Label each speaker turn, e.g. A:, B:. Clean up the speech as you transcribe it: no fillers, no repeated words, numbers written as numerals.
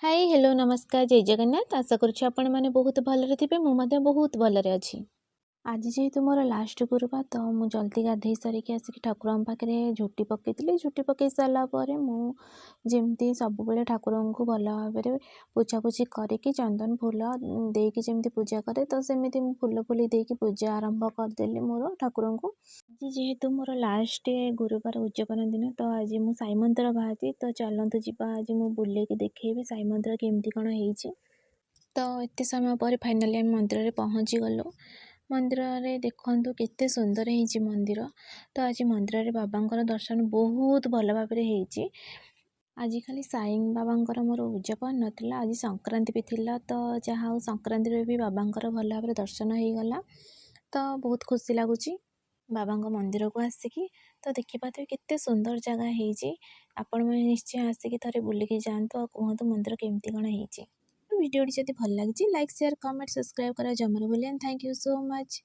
A: Hi hello नमस्कार जय जगन्नाथ आशा करुच्छी आपण मैंने बहुत भलरे थे मुझे बहुत भलरे अच्छी। आज जेहेतु मोर लास्ट गुरुवार तो मुझे जल्दी गाधे सारिकी आसिक ठाकुर पाखे झुटी पकई झुटी पकई सारापर मुझे सब ठाकुर को भल भाव पूजापूजी करके चंदन फूल देकी जमी पूजा करे तो सेमती फूल फूल देकी पूजा आरंभ करदेली मोर ठाकुर को। आज जेहेतु मोर लास्ट गुरुवार उद्यापन दिन तो आज मुझे साई मंदिर बाहरी तो चलतु जावा आज मुझे बुलेकी देखी साई मंदिर केमती कौन हो। तो एत समय पर फाइनाली आम मंदिर में पहुँची गलु। मंदिर रे देखु केते सुंदर है मंदिर। तो आज मंदिर में बाबा दर्शन बहुत भल भाव में आज खाली साई बाबा मोर उद्यापन नाला आज संक्रांति भी थिला तो जहाँ संक्रांति में भी बाबा भल भाव दर्शन हो गला। तो बहुत खुशी लगुच बाबा मंदिर को आसिकी। तो देखिए केते सुंदर जगह है आपण मैंने निश्चय आसिकी थे बुलिकी जातु और कहतु मंदिर केमती कौन हो। वीडियो जब भल लगी लाइक शेयर कमेंट सब्सक्राइब करा जमार भूलें। Thank you so much.